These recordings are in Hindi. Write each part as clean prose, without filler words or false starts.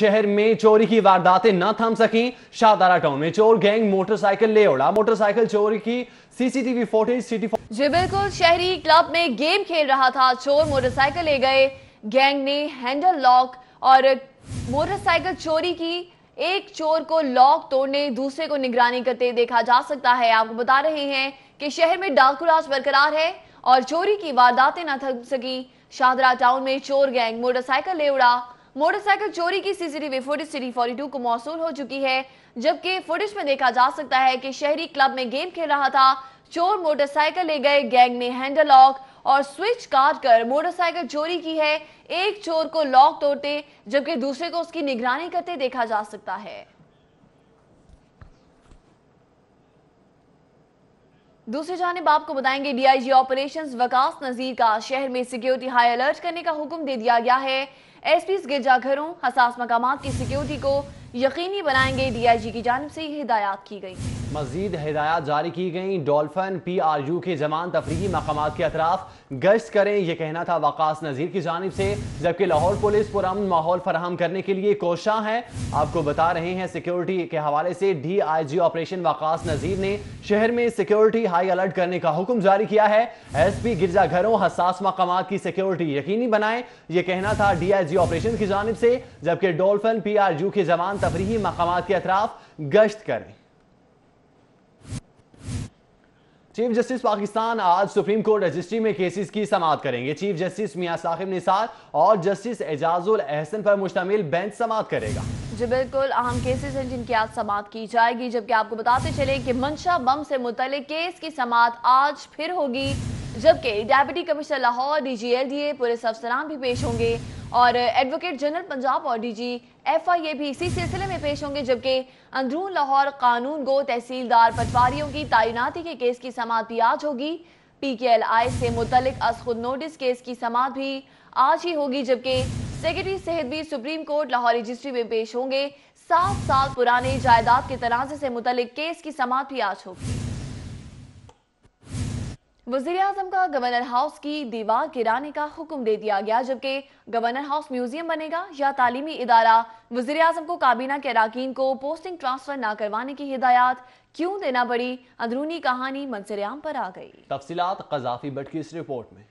शहर में चोरी की वारदातें न थम सकी। शाहदारा टाउन में चोर गैंग मोटरसाइकिल ले उड़ा। मोटरसाइकिल चोरी की सीसीटीवी फुटेज जी बिल्कुल, शहरी क्लब में गेम खेल रहा था चोर, मोटरसाइकिल ले गए। गैंग ने हैंडल लॉक और मोटरसाइकिल चोरी की। एक चोर को लॉक तोड़ने, दूसरे को निगरानी करते देखा जा सकता है। आपको बता रहे हैं कि शहर में डाकू राज बरकरार है और चोरी की वारदातें न थम सकी। शाहदरा टाउन में चोर गैंग मोटरसाइकिल ले उड़ा। मोटरसाइकिल चोरी की सीसीटीवी फुटेज सिटी 42 को मौसूल हो चुकी है, जबकि फुटेज में देखा जा सकता है कि शहरी क्लब में गेम खेल रहा था चोर, मोटरसाइकिल ले गए। गैंग ने हैंडल लॉक और स्विच काट कर मोटरसाइकिल चोरी की है। एक चोर को लॉक तोड़ते जबकि दूसरे को उसकी निगरानी करते देखा जा सकता है। दूसरी जानिब आपको बताएंगे, डीआईजी ऑपरेशंस वकास नजीर का शहर में सिक्योरिटी हाई अलर्ट करने का हुक्म दे दिया गया है। एसपीज गिरजाघरों, हसास मकामात की सिक्योरिटी को यकीनी बनाएंगे। डीआईजी की जानिब से हिदायत की गई। मजीद हिदायत जारी की गई। डॉल्फिन PRU के जवान तफरीही मकामात के अतराफ गश्त करें, यह कहना था वकास नजीर की जानिब से। जबकि लाहौर पुलिस पुरअमन माहौल फराहम करने के लिए कोशां है। आपको बता रहे हैं सिक्योरिटी के हवाले से DIG ऑपरेशन वकास नजीर ने शहर में सिक्योरिटी हाई अलर्ट करने का हुक्म जारी किया है। SP गिरजाघरों, हसास मकामात की सिक्योरिटी यकीनी बनाएं, यह कहना था DIG ऑपरेशन की जानिब से। जबकि डॉल्फिन PRU के जवान तफरीही मकामात के अतराफ गश्त करें। चीफ जस्टिस पाकिस्तान आज सुप्रीम कोर्ट रजिस्ट्री में केसेस की समाअत करेंगे। चीफ जस्टिस मियां साकिब निसार और जस्टिस एजाजुल अहसन पर मुश्तमिल बेंच समाअत करेगा। जी बिल्कुल, अहम केसेस हैं जिनकी आज समाअत की जाएगी। जबकि आपको बताते चले कि मंशा बम से मुतल्लिक केस की समाअत आज फिर होगी। जबकि deputy commissioner Lahore, DG LDA, police अफसरान भी पेश होंगे और एडवोकेट जनरल पंजाब और DG FIA भी इसी सिलसिले में पेश होंगे। जबकि अंदरून लाहौर कानून गो तहसीलदार पटवारियों की तैनाती के केस की समाअत भी आज होगी। PKLI से मुतल्लिक अज खुद नोटिस केस की समाअत भी आज ही होगी। जबकि सेक्रेटरी सेहत भी सुप्रीम कोर्ट लाहौर रजिस्ट्री में पेश होंगे। 7 साल पुराने जायदाद के तनाज़े से मुतल्लिक केस की समाअत भी आज होगी। वज़ीर-ए-आज़म का गवर्नर हाउस की दीवार गिराने का हुक्म दे दिया गया। जबकि गवर्नर हाउस म्यूजियम बनेगा या तालीमी इदारा, वज़ीर-ए-आज़म को काबीना के अराकीन को पोस्टिंग ट्रांसफर न करवाने की हिदायत क्यों देना पड़ी, अंदरूनी कहानी मंजर-ए-आम पर आ गई। तफसीलात क़ज़ाफ़ी भट्ट की इस रिपोर्ट में।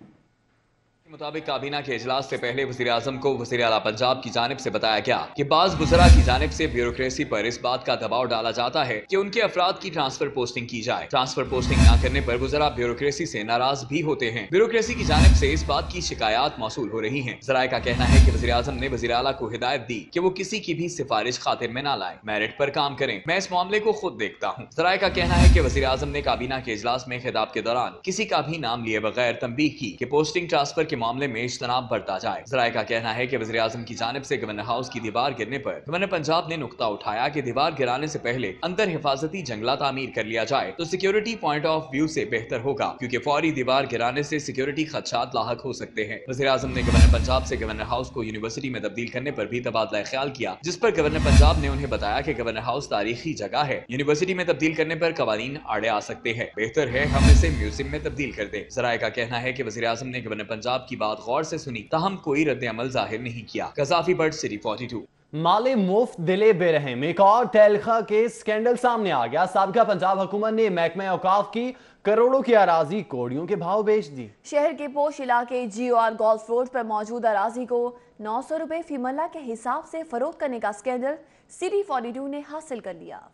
मुताबिक काबीना के इजलास से पहले वज़ीर-ए-आज़म को वज़ीर आला पंजाब की जानिब से बताया गया कि बाज़ वज़रा की जानिब से ब्यूरोक्रेसी पर इस बात का दबाव डाला जाता है कि उनके अफराद की ट्रांसफर पोस्टिंग की जाए। ट्रांसफर पोस्टिंग न करने पर वज़रा ब्यूरोक्रेसी से नाराज भी होते हैं। ब्यूरोक्रेसी की जानिब से इस बात की शिकायत मौसूल हो रही है। ज़राए का कहना है कि वज़ीर-ए-आज़म ने वज़ीर आला को हिदायत दी कि वो किसी की भी सिफारिश खातिर में न लाए, मेरिट पर काम करें। मैं इस मामले को खुद देखता हूँ। ज़राए का कहना है कि वज़ीर-ए-आज़म ने काबीना के इजलास में खिताब के दौरान किसी का भी नाम लिए बगैर तंबीह की कि पोस्टिंग ट्रांसफर के मामले में इज्तनाब बढ़ता जाए। ज़राए का कहना है कि वज़ीर-ए-आज़म की जानिब से गवर्नर हाउस की दीवार गिरने पर गवर्नर पंजाब ने नुक्ता उठाया कि दीवार गिराने से पहले अंदर हिफाजती जंगला तामीर कर लिया जाए तो सिक्योरिटी पॉइंट ऑफ व्यू से बेहतर होगा, क्योंकि फौरी दीवार गिराने से सिक्योरिटी खदशात लाहक हो सकते हैं। वज़ीर-ए-आज़म ने गवर्नर पंजाब से गवर्नर हाउस को यूनिवर्सिटी में तब्दील करने पर भी तबादला ख्याल किया, जिस पर गवर्नर पंजाब ने उन्हें बताया कि गवर्नर हाउस तारीखी जगह है, यूनिवर्सिटी में तब्दील करने पर कवानीन आड़े आ सकते हैं, बेहतर है हम इसे म्यूजियम में तब्दील कर दें। ज़राए का कहना है कि वज़ीर-ए-आज़म ने गवर्नर पंजाब की बात गौर से सुनी, ताहम कोई रद्द अमल जाहिर नहीं किया। क़ज़ाफ़ी भट्ट, सिटी 42। माले मुफ्त दिले बेरहम, एक और तेलखा के स्कैंडल सामने आ गया। साबिका पंजाब हुकूमत ने महकमा औकाफ की करोड़ों की अराजी कोड़ियों के भाव बेच दी। शहर के पोश इलाके GOR गोल्फ रोड पर मौजूद अराजी को 900 रुपए फी मल्ला के हिसाब से फरोख्त करने का स्कैंडल सिटी 42 ने हासिल कर लिया।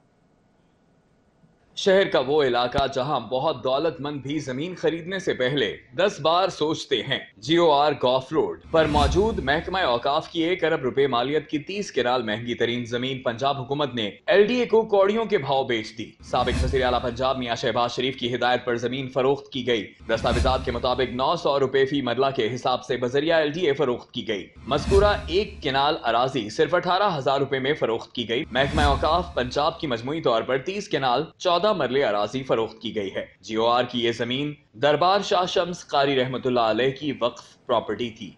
शहर का वो इलाका जहां बहुत दौलतमंद भी जमीन खरीदने से पहले 10 बार सोचते हैं। GOR गोल्फ रोड पर मौजूद महकमा औकाफ की 1 अरब रुपए मालियत की 30 किराल महंगी तरीन जमीन पंजाब हुकूमत ने LDA को कौड़ियों के भाव बेच दी। साबिक वज़ीर आला पंजाब मियां शहबाज शरीफ की हिदायत पर जमीन फरोख्त की गई। दस्तावेजात के मुताबिक 900 रुपए फी मरला के हिसाब से बजरिया LDA फरोख्त की गई। मज़कूरा 1 किनाल अराजी सिर्फ 18,000 रुपए में फरोख्त की गई। महकमा औकाफ पंजाब की मजमूई तौर पर 30 किनाल 14 मरले अराजी फरोख्त की गई है। GOR की ये जमीन दरबार शाह शम्स कारी रहमतुल्लाह अलैह की वक्फ प्रॉपर्टी थी।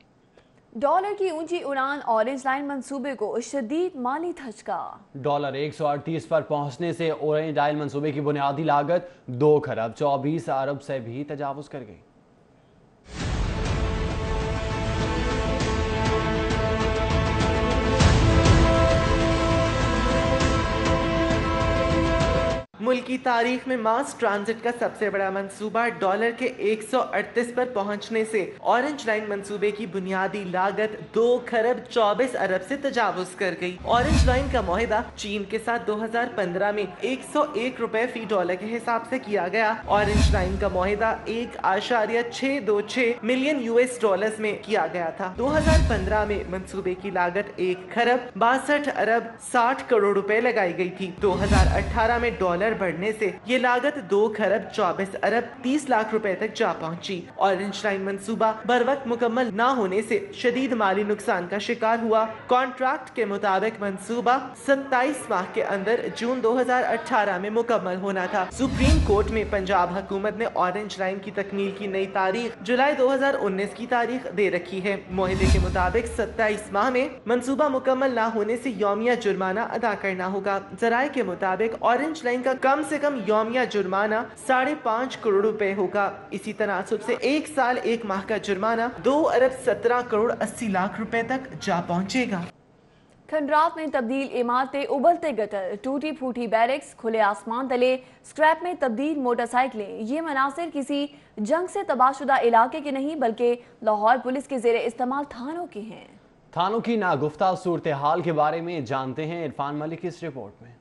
डॉलर की ऊंची उड़ान, ऑरेंज लाइन मंसूबे को शदीद माली धचका। डॉलर 138 पर पहुंचने से ऑरेंज लाइन मंसूबे की बुनियादी लागत 2 खरब 24 अरब से भी तजावुज कर गई। मुल्क की तारीख में मास ट्रांजिट का सबसे बड़ा मंसूबा डॉलर के 138 पर पहुंचने से ऑरेंज लाइन मंसूबे की बुनियादी लागत 2 खरब 24 अरब से तजावुज कर गई। ऑरेंज लाइन का मुआहिदा चीन के साथ 2015 में 101 रुपए फी डॉलर के हिसाब से किया गया। ऑरेंज लाइन का मुआहिदा 1.626 मिलियन US डॉलर्स में किया गया था। 2015 में मंसूबे की लागत 1 खरब 62 अरब 60 करोड़ रुपए लगाई गई थी। 2018 में डॉलर बढ़ने से ये लागत 2 खरब 24 अरब 30 लाख रुपए तक जा पहुंची। ऑरेंज लाइन मंसूबा बर वक्त मुकम्मल न होने से शदीद माली नुकसान का शिकार हुआ। कॉन्ट्रैक्ट के मुताबिक मंसूबा 27 माह के अंदर जून 2018 में मुकम्मल होना था। सुप्रीम कोर्ट में पंजाब हुकूमत ने ऑरेंज लाइन की तकमील की नई तारीख जुलाई 2019 की तारीख दे रखी है। मुआहिदे के मुताबिक 27 माह में मंसूबा मुकम्मल न होने से यौमिया जुर्माना अदा करना होगा। जराये के मुताबिक ऑरेंज लाइन का कम से कम यौमिया जुर्माना 5.5 करोड़ रुपए होगा। इसी तनासुब से 1 साल 1 माह का जुर्माना 2 अरब 17 करोड़ 80 लाख रुपए तक जा पहुंचेगा। खंडरात में तब्दील इमारतें, उबलते गटर, टूटी फूटी बैरिक्स, खुले आसमान तले स्क्रैप में तब्दील मोटरसाइकिलें, ये मनासिर किसी जंग से तबाहशुदा इलाके के नहीं बल्कि लाहौर पुलिस के जेर इस्तेमाल थानों के हैं। थानों की नागुफ्ता सूरत हाल के बारे में जानते हैं इरफान मलिक की इस रिपोर्ट में।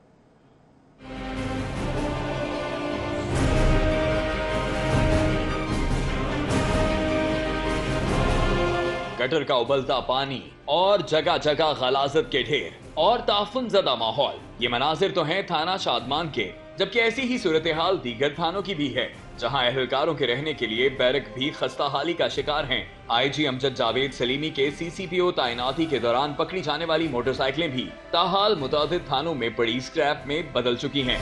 गटर का उबलता पानी और जगह जगह गलाजत के ढेर और ताफुन ज़दा माहौल, ये मनाजिर तो हैं थाना शादमान के, जबकि ऐसी ही सूरत हाल दीगर थानों की भी है, जहां अहलकारों के रहने के लिए बैरक भी खस्ताहाली का शिकार हैं। IG अमजद जावेद सलीमी के CCPO तैनाती के दौरान पकड़ी जाने वाली मोटरसाइकिलें भी ताहाल मुतादिद थानों में पड़ी स्क्रैप में बदल चुकी हैं।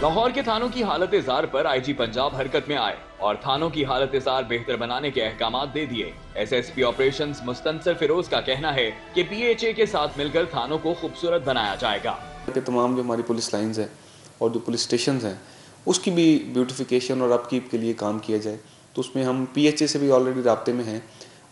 लाहौर के थानों की हालत जार पर IG पंजाब हरकत में आए और थानों की हालत जार बेहतर बनाने के अहकामात दे दिए। SSP ऑपरेशंस मुस्तनसर फिरोज का कहना है कि PHA के साथ मिलकर थानों को खूबसूरत बनाया जाएगा। तमाम जो हमारी पुलिस लाइंस हैं और जो पुलिस स्टेशन हैं उसकी भी ब्यूटिफिकेशन और अपकीप के लिए काम किया जाए, तो उसमें हम PHA से भी ऑलरेडी राब्ते में हैं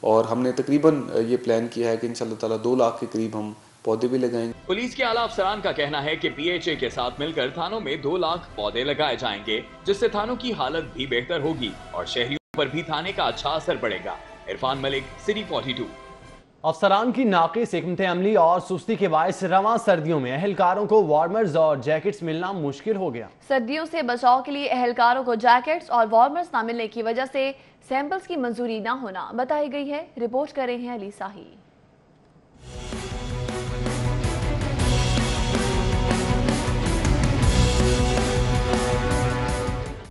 और हमने तकरीबन ये प्लान किया है कि इंशाअल्लाह ताला 2 लाख के करीब हम पौधे भी लगाएंगे। पुलिस के आला अफसरान का कहना है कि PHA के साथ मिलकर थानों में 2 लाख पौधे लगाए जाएंगे, जिससे थानों की हालत भी बेहतर होगी और शहरियों पर भी थाने का अच्छा असर पड़ेगा। इरफान मलिक, सिटी 42। अफसरान की नाकिस हिकमत अमली और सुस्ती के बायस रवां सर्दियों में अहलकारों को वार्मर्स और जैकेट्स मिलना मुश्किल हो गया। सर्दियों से बचाव के लिए अहलकारों को जैकेट्स और वार्मर्स न मिलने की वजह से सैंपल्स की मंजूरी न होना बताई गई है। रिपोर्ट कर रहे हैं अली साही।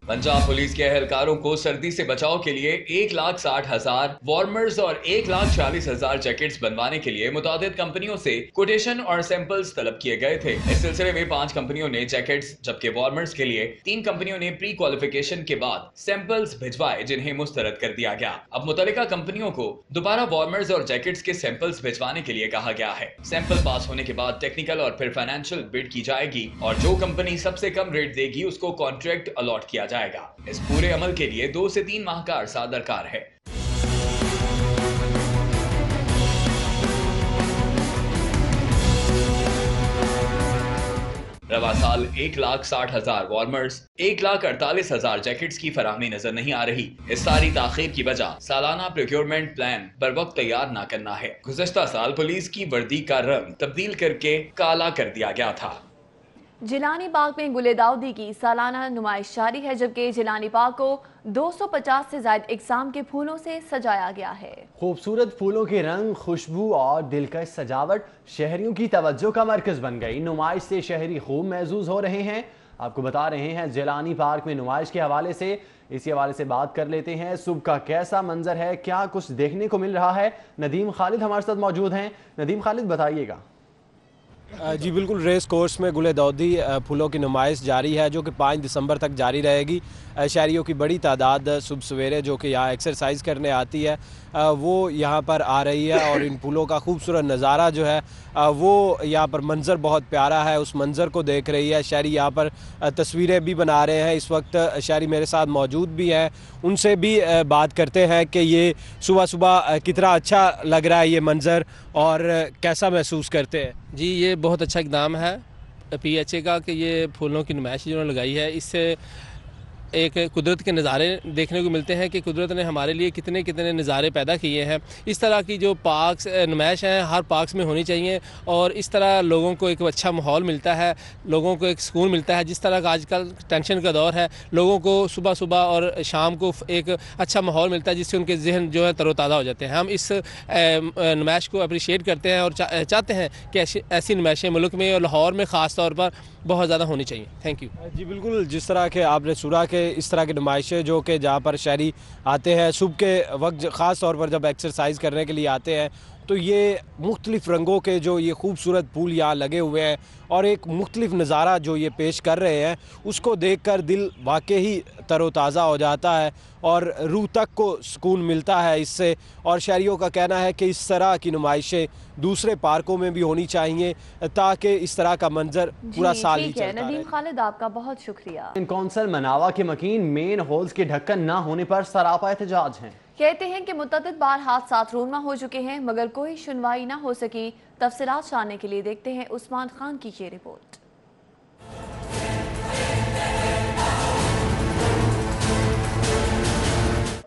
पंजाब पुलिस के अहलकारों को सर्दी से बचाव के लिए 1,60,000 वार्मर्स और 1,40,000 जैकेट्स बनवाने के लिए मुतादिद कंपनियों से कोटेशन और सैंपल्स तलब किए गए थे। इस सिलसिले में 5 कंपनियों ने जैकेट्स, जबकि वार्मर्स के लिए 3 कंपनियों ने प्री क्वालिफिकेशन के बाद सैंपल्स भिजवाए, जिन्हें मुस्तरद कर दिया गया। अब मुतल्लिका कंपनियों को दोबारा वार्मर्स और जैकेट्स के सैंपल्स भिजवाने के लिए कहा गया है। सैंपल पास होने के बाद टेक्निकल और फिर फाइनेंशियल बिड की जाएगी और जो कंपनी सबसे कम रेट देगी उसको कॉन्ट्रैक्ट अलॉट किया जाएगा। इस पूरे अमल के लिए 2 से 3 माह का अरसा दरकार है। रवा साल 1,60,000 वार्मर्स, 1,48,000 जैकेट्स की फराहमी नजर नहीं आ रही। इस सारी ताखीर की वजह सालाना प्रोक्योरमेंट प्लान बर वक्त तैयार न करना है। गुज़श्ता साल पुलिस की वर्दी का रंग तब्दील करके काला कर दिया गया था। जिलानी बाग में गुले दाऊदी की सालाना नुमाइश जारी है, जबकि जिलानी बाग को 250 से ज्यादा इकसाम के फूलों से सजाया गया है। खूबसूरत फूलों के रंग, खुशबू और दिलकश सजावट शहरियों की तवज्जो का मरकज बन गई। नुमाइश से शहरी खूब महजूज हो रहे हैं। आपको बता रहे हैं जिलानी पार्क में नुमाइश के हवाले से, इसी हवाले से बात कर लेते हैं। सुबह का कैसा मंजर है, क्या कुछ देखने को मिल रहा है। नदीम खालिद हमारे साथ मौजूद हैं। नदीम खालिद, बताइएगा। जी बिल्कुल, रेस कोर्स में गुले दौदी फूलों की नुमाइश जारी है जो कि 5 दिसंबर तक जारी रहेगी। शहरियों की बड़ी तादाद सुबह सवेरे जो कि यहाँ एक्सरसाइज करने आती है वो यहाँ पर आ रही है और इन फूलों का खूबसूरत नज़ारा जो है वो यहाँ पर मंज़र बहुत प्यारा है, उस मंज़र को देख रही है। शहरी यहाँ पर तस्वीरें भी बना रहे हैं। इस वक्त शहरी मेरे साथ मौजूद भी हैं, उनसे भी बात करते हैं कि ये सुबह सुबह कितना अच्छा लग रहा है ये मंज़र और कैसा महसूस करते हैं। जी ये बहुत अच्छा इक़दाम है PHA का कि ये फूलों की नुमाइश जिन्होंने लगाई है, इससे एक कुदरत के नज़ारे देखने को मिलते हैं कि कुदरत ने हमारे लिए कितने कितने नज़ारे पैदा किए हैं। इस तरह की जो पार्क्स नुमाइश हैं हर पार्क्स में होनी चाहिए और इस तरह लोगों को एक अच्छा माहौल मिलता है, लोगों को एक सुकून मिलता है। जिस तरह का आजकल टेंशन का दौर है, लोगों को सुबह सुबह और शाम को एक अच्छा माहौल मिलता है जिससे उनके जहन जो है तरोताज़ा हो जाते हैं। हम इस नुमाइश को अप्रिशिएट करते हैं और चाहते हैं कि ऐसी नुमाइशें मुल्क में और लाहौर में ख़ास तौर पर बहुत ज़्यादा होनी चाहिए। Thank you. जी बिल्कुल, जिस तरह के आपने सुना कि इस तरह की नुमाइशें जो कि जहाँ पर शहरी आते हैं सुबह के वक्त, ख़ास तौर पर जब एक्सरसाइज करने के लिए आते हैं, तो ये मुख्तलिफ़ रंगों के जो ये खूबसूरत फूल यहाँ लगे हुए हैं और एक मुख्तलिफ नज़ारा जो ये पेश कर रहे हैं उसको देखकर दिल वाकई ही तरोताज़ा हो जाता है और रूह तक को सुकून मिलता है इससे। और शहरियों का कहना है कि इस तरह की नुमाइशें दूसरे पार्कों में भी होनी चाहिए ताकि इस तरह का मंजर पूरा साल ही चलता रहे। नदीम खालिद, आपका बहुत शुक्रिया। कौंसल मनावा के मकीन मेन होल्स के ढक्कन न होने पर सरापा एहतजाज हैं। कहते हैं कि मुतअद्दिद बार हादसात रूनमा हो चुके हैं मगर कोई सुनवाई ना हो सकी। तफसीलात जानने के लिए देखते हैं उस्मान खान की ये रिपोर्ट।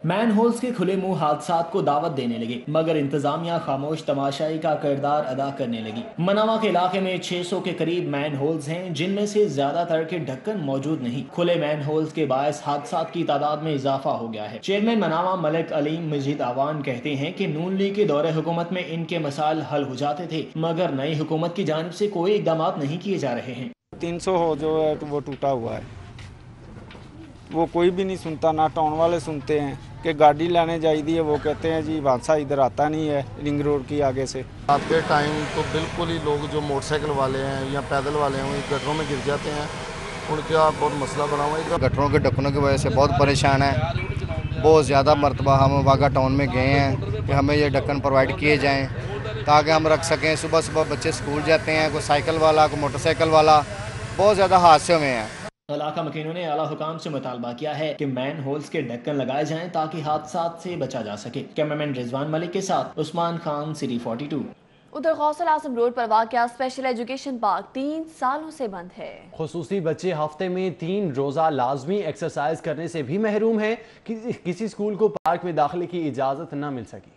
मैन होल्स के खुले मुंह हादसात को दावत देने लगे मगर इंतजामिया खामोश तमाशाई का किरदार अदा करने लगी। मनावा के इलाके में 600 के करीब मैन होल्स हैं जिनमें से ज्यादातर के ढक्कन मौजूद नहीं। खुले मैन होल्स के बायस हादसात की तादाद में इजाफा हो गया है। चेयरमैन मनावा मलिक अलीम मजीद आवान कहते हैं कि नून लीग के दौरे हुकूमत में इनके मसाइल हल हो जाते थे मगर नई हुकूमत की जानिब से कोई इकदाम नहीं किए जा रहे हैं। 300 जो है वो टूटा हुआ है, वो कोई भी नहीं सुनता, ना टाउन वाले सुनते हैं कि गाड़ी लाने जाइए है, वो कहते हैं जी हादसा इधर आता नहीं है रिंग रोड की आगे से। आपके टाइम तो बिल्कुल ही लोग जो मोटरसाइकिल वाले हैं या पैदल वाले हैं वो गटरों में गिर जाते हैं, उनका बहुत मसला बना हुआ है। गटरों के ढक्कनों की वजह से बहुत परेशान है। बहुत ज़्यादा मरतबा हम वाघा टाउन में गए हैं कि हमें ये ढक्कन प्रोवाइड किए जाएँ ताकि हम रख सकें। सुबह सुबह बच्चे स्कूल जाते हैं, कोई साइकिल वाला कोई मोटरसाइकिल वाला, बहुत ज़्यादा हादसे हुए हैं। इलाका मकीनों ने आला हुकाम से मुतालबा किया है कि मैन होल्स के ढक्कन लगाए जाएं ताकि हादसात से बचा जा सके। कैमरामैन रिजवान मलिक के साथ उस्मान खान, सिटी 42। उधर गौसल आजम रोड पर वाक़या स्पेशल एजुकेशन पार्क 3 सालों से बंद है। खुसूसी बच्चे हफ्ते में 3 रोजा लाजमी एक्सरसाइज करने से भी महरूम हैं। किसी स्कूल को पार्क में दाखिले की इजाजत न मिल सकी।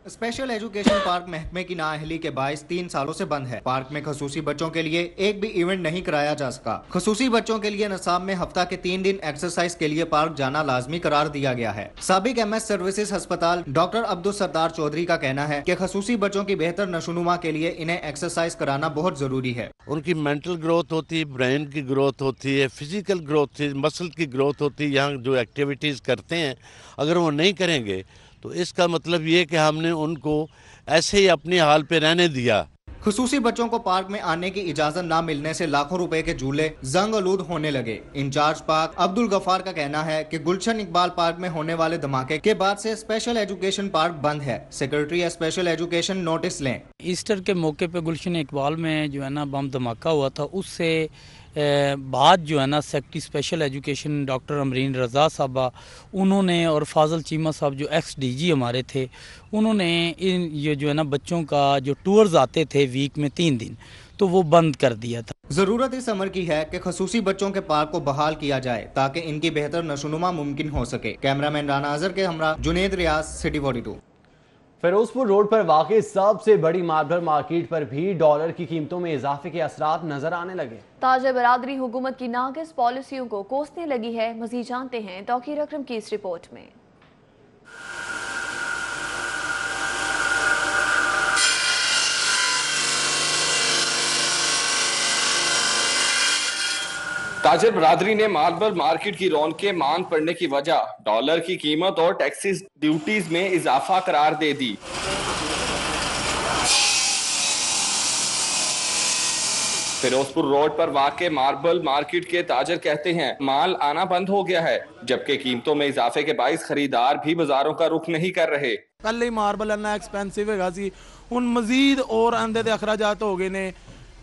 स्पेशल एजुकेशन पार्क महकमे की नाअहली के बायस 3 सालों से बंद है। पार्क में खसूसी बच्चों के लिए एक भी इवेंट नहीं कराया जा सका। खसूसी बच्चों के लिए निसाब में हफ्ता के 3 दिन एक्सरसाइज के लिए पार्क जाना लाजमी करार दिया गया है। साबिक MS सर्विसेज अस्पताल डॉक्टर अब्दुल सरदार चौधरी का कहना है कि खसूसी बच्चों की बेहतर नशोनुमा के लिए इन्हें एक्सरसाइज कराना बहुत जरूरी है। उनकी मेंटल ग्रोथ होती है, ब्रेन की ग्रोथ होती है, फिजिकल ग्रोथ, मसल की ग्रोथ होती है। यहाँ जो एक्टिविटीज करते हैं अगर वो नहीं करेंगे तो इसका मतलब ये कि हमने उनको ऐसे ही अपनी हाल पे रहने दिया। खसूसी बच्चों को पार्क में आने की इजाजत न मिलने से लाखों रुपए के झूले जंग आलूद होने लगे। इंचार्ज पार्क अब्दुल गफार का कहना है कि गुलशन इकबाल पार्क में होने वाले धमाके के बाद से स्पेशल एजुकेशन पार्क बंद है। सेक्रेटरी स्पेशल एजुकेशन नोटिस लें। ईस्टर के मौके पे गुलशन इकबाल में जो है ना बम धमाका हुआ था, उससे बाद जो है ना secretary special education doctor Amreen Raza साहबा उन्होंने और फाजल चीमा साहब जो XDG हमारे थे, उन्होंने ये जो है ना बच्चों का जो टूर्स आते थे वीक में 3 दिन, तो वो बंद कर दिया था। जरूरत इस अमर की है कि खसूसी बच्चों के पार्क को बहाल किया जाए ताकि इनकी बेहतर नशोनुमा मुमकिन हो सके। कैमरामैन राना अजहर के हमरा जुनेद रियाज, सिटी 42। फिरोजपुर रोड पर वाक़ई सबसे बड़ी मार्बल मार्केट पर भी डॉलर की कीमतों में इजाफे के असरात नजर आने लगे। ताजर बरादरी हुकूमत की नाक़िस पॉलिसियों को कोसने लगी है। मज़ीद जानते हैं तौकीर अकरम की इस रिपोर्ट में। ताजर बरादरी ने मार्बल मार्केट की रौनकें मांद पड़ने की वजह डॉलर की कीमत और टैक्सेस ड्यूटीज में इजाफा करार दे दी। फिरोजपुर रोड पर वाक़े मार्बल मार्केट के ताजर कहते हैं माल आना बंद हो गया है, जबकि कीमतों में इजाफे के बाइस खरीदार भी बाजारों का रुख नहीं कर रहे। पहले ही मार्बल इन्ना एक्सपेंसिव है सी, हुण मजीद और आंदे दे अखराजात हो गए ने।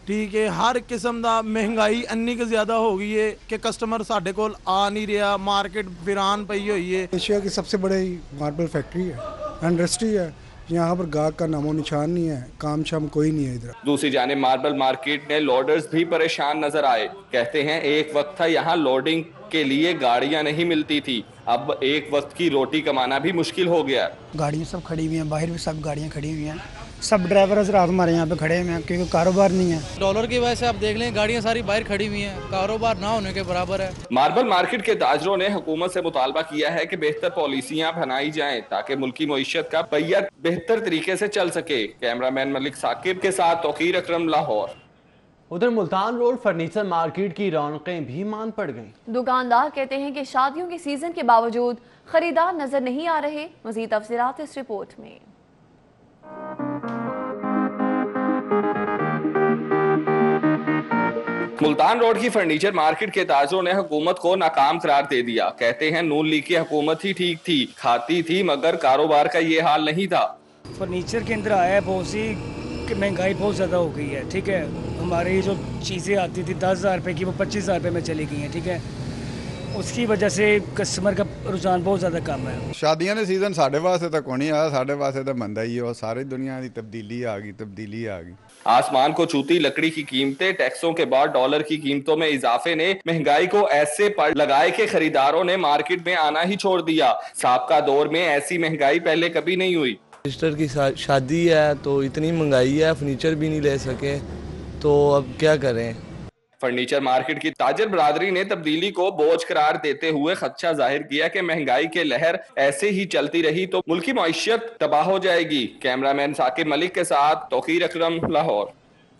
ठीक है, हर किस्म का महंगाई इन्नी कि ज्यादा हो गई है कि कस्टमर साढ़े कोल आ नहीं रहा, मार्केट वीरान पई हुई है। एशिया की सबसे बड़ी मार्बल फैक्ट्री है, इंडस्ट्री है, यहाँ पर गाहक का नामो निशान नहीं है, काम शाम कोई नहीं है इधर। दूसरी जानिब मार्बल मार्केट में लोडर्स भी परेशान नजर आए। कहते हैं एक वक्त था यहाँ लोडिंग के लिए गाड़ियाँ नहीं मिलती थी, अब एक वक्त की रोटी कमाना भी मुश्किल हो गया। गाड़ियाँ सब खड़ी हुई हैं, बाहर भी सब गाड़ियाँ खड़ी हुई हैं, सब ड्राइवर हजरात हमारे यहाँ पे खड़े हुए हैं क्योंकि कारोबार नहीं है। डॉलर की वजह से आप देख लें गाड़ियाँ सारी बाहर खड़ी हुई हैं, कारोबार ना होने के बराबर है। मार्बल मार्केट के ताजरों ने हुकूमत से मुतालबा किया है कि बेहतर पॉलिसियाँ बनाई जाएं ताकि मुल्की मईशत का पहिया बेहतर तरीके से चल सके। कैमरामैन मलिक साकिब के साथ तौकीर अकरम, लाहौर। उधर मुल्तान रोड फर्नीचर मार्केट की रौनकें भी मान पड़ गईं। दुकानदार कहते हैं कि शादियों के सीजन के बावजूद खरीदार नजर नहीं आ रहे। मजीद तफसीलात इस रिपोर्ट में। मुल्तान रोड की फर्नीचर मार्केट के ताजरों ने हुकूमत को नाकाम करार दे दिया। कहते हैं नून लीग की हुकूमत ही ठीक थी, खाती थी, मगर कारोबार का ये हाल नहीं था। फर्नीचर के अंदर आया बहुत सी महंगाई बहुत ज़्यादा हो गई है। ठीक है, हमारी जो चीज़ें आती थी 10,000 रुपये की वो 25,000 रुपये में चली गई हैं। ठीक है, उसकी वजह से कस्टमर का रुझान बहुत ज़्यादा कम है। शादियां ने सीजन साढ़े वास्ते तक होनी आया, साढ़े वास्ते तो मंदा ही है, सारी दुनिया की तब्दीली आ गई। आसमान को छूती लकड़ी की कीमतें, टैक्सों के बाद डॉलर की कीमतों में इजाफे ने महंगाई को ऐसे पर लगाए कि खरीदारों ने मार्केट में आना ही छोड़ दिया। साबका दौर में ऐसी महंगाई पहले कभी नहीं हुई। सिस्टर की शादी है तो इतनी महंगाई है, फर्नीचर भी नहीं ले सके, तो अब क्या करें। फर्नीचर मार्केट की ताजर बरादरी ने तब्दीली को बोझ करार देते हुए खदशा जाहिर किया कि महंगाई के लहर ऐसे ही चलती रही तो मुल्की मईशत तबाह हो जाएगी। कैमरामैन साकिब मलिक के साथ तौकीर अकरम, लाहौर।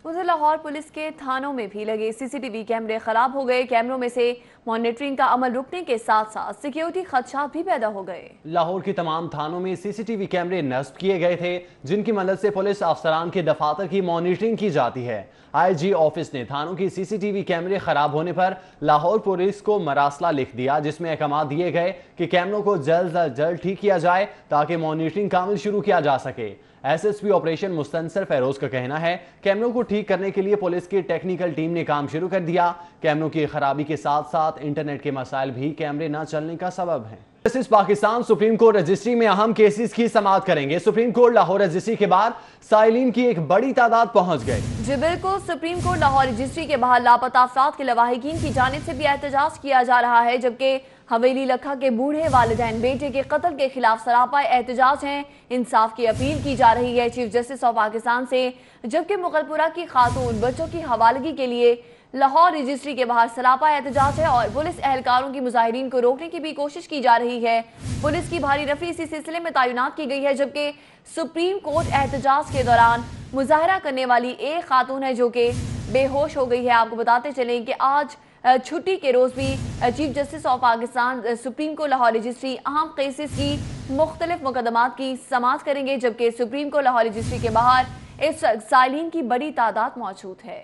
उधर लाहौर पुलिस के थानों में भी लगे सीसीटीवी कैमरे खराब हो गए। कैमरों में से मॉनिटरिंग का अमल रुकने के साथ साथ सिक्योरिटी खदशात भी पैदा हो गए। लाहौर के तमाम थानों में सीसीटीवी कैमरे नस्ब किए गए थे, जिनकी मदद से पुलिस अफसरान के दफातर की मॉनिटरिंग की जाती है। आईजी ऑफिस ने थानों की सीसीटीवी कैमरे खराब होने पर लाहौर पुलिस को मरासला लिख दिया, जिसमें अहकाम दिए गए कि कैमरों को जल्द अज जल्द ठीक किया जाए ताकि मॉनिटरिंग कामिल शुरू किया जा सके। एसएसपी ऑपरेशन मुस्तनसर फैरोज का कहना है कैमरों को ठीक करने के लिए पुलिस की टेक्निकल टीम ने काम शुरू कर दिया। कैमरों की खराबी के साथ साथ इंटरनेट के मसाइल भी कैमरे न चलने का सबब है। Justice Pakistan supreme court registry में अहम केसेस की समाअत करेंगे। सुप्रीम कोर्ट लाहौर रजिस्ट्री के बाद साइलिन की एक बड़ी तादाद पहुंच गई। जी बिल्कुल, सुप्रीम कोर्ट लाहौर रजिस्ट्री के बाहर लापता अफराद के लवाहिकीन की जानिब से भी एहतजाज किया जा रहा है, जबकि हवेली लखा के बूढ़े वालिदैन बेटे के कत्ल के खिलाफ सरापा एहतजाज हैं। इंसाफ की अपील की जा रही है चीफ जस्टिस ऑफ पाकिस्तान से, जबकि मुगलपुरा की खातून बच्चों की हवालगी के लिए लाहौर रजिस्ट्री के बाहर सरापा एहतजाज है और पुलिस एहलकारों की मुजाहिरीन को रोकने की भी कोशिश की जा रही है। पुलिस की भारी रफी इसी सिलसिले में तैनात की गई है, जबकि सुप्रीम कोर्ट एहतजाज के दौरान मुजाहरा करने वाली एक खातून है जो कि बेहोश हो गई है। आपको बताते चलें कि आज छुट्टी के रोज भी chief justice of Pakistan supreme court Lahore registry अहम केसेस की मुख्तलिफ मुकदमात की समाअत करेंगे, जबकि सुप्रीम कोर्ट लाहौर रजिस्ट्री के बाहर इस साइलिन की बड़ी तादाद मौजूद है।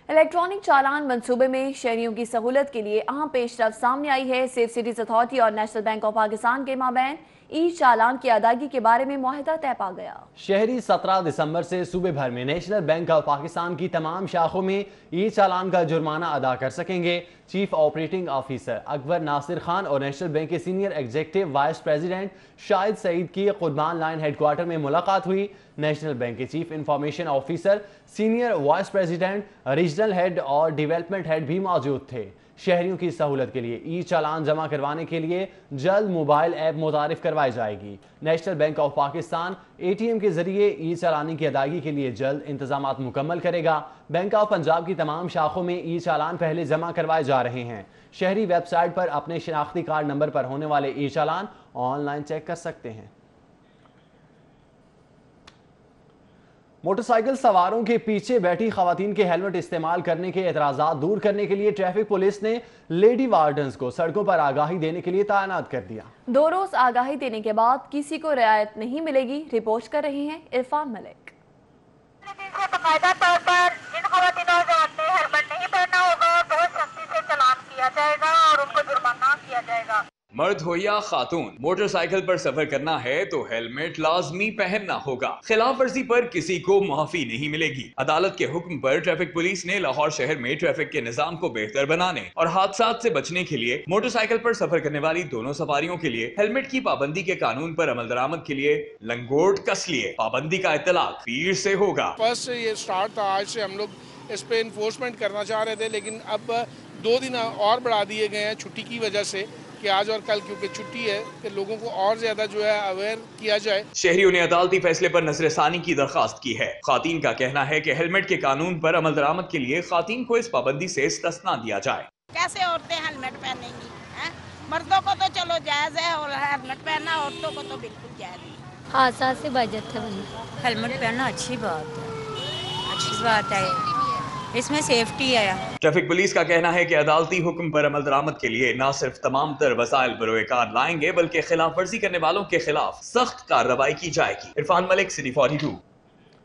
इलेक्ट्रॉनिक चालान मंसूबे में शहरियों की सहूलत के लिए अहम पेशरफ्त सामने आई है। सेफ सिटीज अथॉरिटी और नेशनल बैंक ऑफ पाकिस्तान के माबैन ई चालान की अदायगी के बारे में मुआहिदा तय पा गया। शहरी 17 दिसंबर से सूबे भर में नेशनल बैंक ऑफ पाकिस्तान की तमाम शाखों में ई चालान का जुर्माना अदा कर सकेंगे। Chief operating officer Akbar Nasir Khan और नेशनल बैंक के senior executive vice president Shahid Saeed की कुर्बान लाइन हेडक्वार्टर में मुलाकात हुई। नेशनल बैंक के chief information officer, senior vice president, regional head और डेवलपमेंट हेड भी मौजूद थे। शहरियों की सहूलत के लिए ई चालान जमा करवाने के लिए जल्द मोबाइल ऐप मुतारिफ करवाई जाएगी। National bank of Pakistan ATM के जरिए ई चालानी की अदायगी के लिए जल्द इंतजाम मुकम्मल करेगा। बैंक ऑफ पंजाब की तमाम शाखों में ई चालान पहले जमा करवाए जा रहे हैं। शहरी वेबसाइट पर अपने शनाख्ती कार्ड नंबर पर होने वाले ई चालान ऑनलाइन चेक कर सकते हैं। मोटरसाइकिल सवारों के पीछे बैठी खवातीन के हेलमेट इस्तेमाल करने के एतराज़ात दूर करने के लिए ट्रैफिक पुलिस ने लेडी वार्डन्स को सड़कों पर आगाही देने के लिए तैनात कर दिया। 2 रोज आगाही देने के बाद किसी को रियायत नहीं मिलेगी। रिपोर्ट कर रहे हैं इरफान मलिक। बाकायदा तौर पर जिन खवातीन और जवान ने हेलमेट नहीं पहना होगा बहुत सख्ती से चालान किया जाएगा और उनको जुर्माना किया जाएगा। मर्द हो या खातून, मोटरसाइकिल पर सफर करना है तो हेलमेट लाजमी पहनना होगा। खिलाफ वर्जी पर किसी को माफी नहीं मिलेगी। अदालत के हुक्म पर ट्रैफिक पुलिस ने लाहौर शहर में ट्रैफिक के निजाम को बेहतर बनाने और हादसात से बचने के लिए मोटरसाइकिल पर सफर करने वाली दोनों सवारियों के लिए हेलमेट की पाबंदी के कानून पर अमल दरामद के लिए लंगोट कस लिए। पाबंदी का इत्तलाक पीर से होगा। फर्स्ट से ये स्टार्ट था, आज से हम लोग इस पे इन्फोर्समेंट करना चाह रहे थे, लेकिन अब 2 दिन और बढ़ा दिए गए हैं छुट्टी की वजह से कि आज और कल क्योंकि छुट्टी है कि लोगों को और ज्यादा जो है अवेयर किया जाए। शहरियों ने अदालती फैसले पर नजरसानी की दरखास्त की है। खातीन का कहना है कि हेलमेट के कानून पर अमल दरामद के लिए खातीन को इस पाबंदी से इस्तिस्ना दिया जाए। कैसे औरतें हेलमेट पहनेंगी? मर्दों को तो चलो जायज है और हेलमेट पहनना औरतों को तो बिल्कुल जायज नहीं। हादसा से बच जाता है। हेलमेट पहनना अच्छी बात है, अच्छी बात है, इसमें सेफ्टी है। ट्रैफिक पुलिस का कहना है कि अदालती हुक्म पर अमल दरामद के लिए न सिर्फ तमाम तर वसाइल बरोएकार लाएंगे बल्कि खिलाफ वर्जी करने वालों के खिलाफ सख्त कार्रवाई की जाएगी। इरफान मलिक, सिटी 42।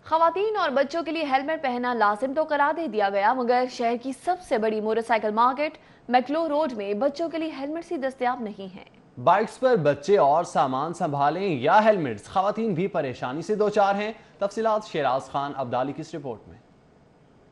खवातीन और बच्चों के लिए हेलमेट पहनना लाजिम तो करार दे दिया गया, मगर शहर की सबसे बड़ी मोटरसाइकिल मार्केट मैक्लो रोड में बच्चों के लिए हेलमेट ही दस्तयाब नहीं है। बाइक्स पर बच्चे और सामान संभालें या हेलमेट्स, खवातीन भी परेशानी से दो चार हैं। तफसीलात शेराज खान अब्दाली की इस रिपोर्ट में।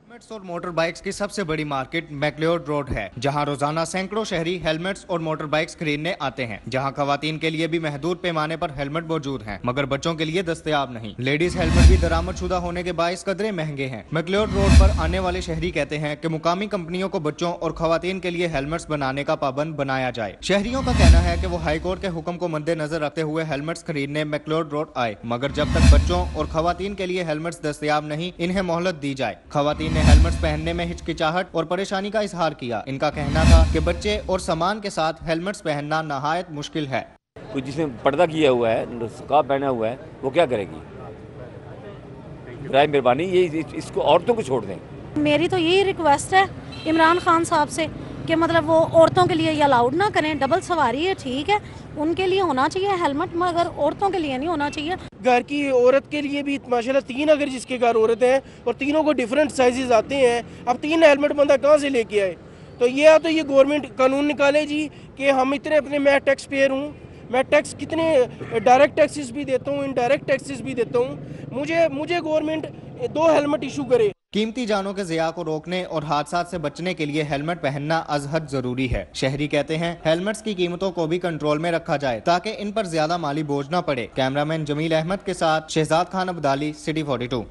हेलमेट्स और मोटर बाइक्स की सबसे बड़ी मार्केट मैक्लियोड रोड है, जहां रोजाना सैकड़ों शहरी हेलमेट्स और मोटर बाइक्स खरीदने आते हैं। जहां खवातीन के लिए भी महदूद पैमाने पर हेलमेट मौजूद हैं, मगर बच्चों के लिए दस्तयाब नहीं। लेडीज हेलमेट भी दरामदशुदा होने के बाइस कदरे महंगे हैं। मैक्लियोड रोड पर आने वाले शहरी कहते हैं कि मुकामी कंपनियों को बच्चों और खवातीन के लिए हेलमेट्स बनाने का पाबंद बनाया जाए। शहरियों का कहना है कि वो हाईकोर्ट के हुक्म को मद्देनजर रखते हुए हेलमेट्स खरीदने मैक्लियोड रोड आए, मगर जब तक बच्चों और खवातीन के लिए हेलमेट्स दस्तयाब नहीं, इन्हें मोहलत दी जाए। खवातीन ने हेलमेट्स पहनने में हिचकिचाहट और परेशानी का इजहार किया। इनका कहना था कि बच्चे और सामान के साथ हेलमेट्स पहनना नहायत मुश्किल है। कोई जिसने पर्दा किया हुआ है, स्कार्फ पहना हुआ है, वो क्या करेगी? बराए मेहरबानी ये इसको औरतों को छोड़ दें। मेरी तो यही रिक्वेस्ट है इमरान खान साहब से कि मतलब वो औरतों के लिए ये अलाउड ना करें। डबल सवारी है, ठीक है, उनके लिए होना चाहिए हेलमेट, मगर औरतों के लिए नहीं होना चाहिए। घर की औरत के लिए भी माशाल्लाह 3 अगर जिसके घर औरत हैं और तीनों को डिफरेंट साइजेस आते हैं, अब 3 हेलमेट बंदा कहाँ से लेके आए? तो ये गवर्नमेंट कानून निकाले जी कि हम इतने अपने, मैं टैक्स पेयर हूँ, मैं टैक्स कितने डायरेक्ट टैक्सेस भी देता हूँ, इनडायरेक्ट टैक्सेस भी देता हूँ, मुझे गवर्नमेंट 2 हेलमेट इशू करे। कीमती जानों के ज़िया को रोकने और हादसात से बचने के लिए हेलमेट पहनना अजहद जरूरी है। शहरी कहते हैं हेलमेट्स की कीमतों को भी कंट्रोल में रखा जाए ताकि इन पर ज्यादा माली बोझ न पड़े। कैमरामैन जमील अहमद के साथ Shahzad Khan Abdali, city 42।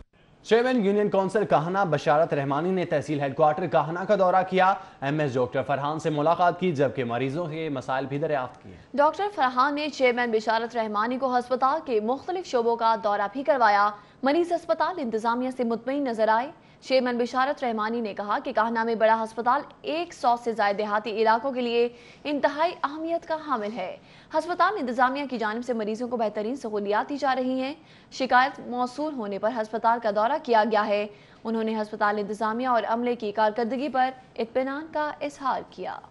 Chairman union council Kahna Basharat Rehmani ने तहसील हेडक्वार्टर काहना का दौरा किया। MS डॉक्टर फरहान से मुलाकात की, जबकि मरीजों के मसाइल भी दरियाफ्त किए। डॉक्टर फरहान ने चेयरमैन बशारत रहमानी को अस्पताल के मुख्तलिफ शोबों का दौरा भी करवाया। मरीज अस्पताल इंतजामिया से मुतमईन नजर आए। चेयरमैन बशारत रहमानी ने कहा कि काहना में बड़ा अस्पताल 100 से ज्यादा देहाती इलाकों के लिए इंतहाई अहमियत का हामिल है। अस्पताल इंतजामिया की जानिब से मरीजों को बेहतरीन सहूलियात दी जा रही हैं। शिकायत मौसूल होने पर अस्पताल का दौरा किया गया है। उन्होंने अस्पताल इंतजामिया और अमले की कारकर्दगी पर इत्मीनान का इजहार किया।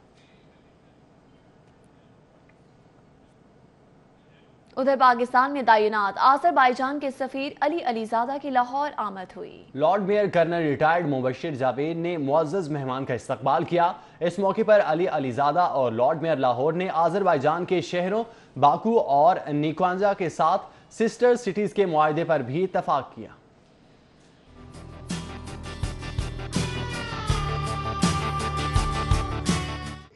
उधर पाकिस्तान में तैनात आज़रबाईजान के सफीर अली अलीजादा की लाहौर आमद हुई। Lord mayor colonel retired Mubashir Javed ने मुअज़्ज़ज़ मेहमान का इस्तकबाल किया। इस मौके पर अली अलीजादा और लॉर्ड मेयर लाहौर ने आज़रबाईजान के शहरों बाकू और निक्वांजा के साथ सिस्टर सिटीज के मुआहदे पर भी इत्तफाक किया।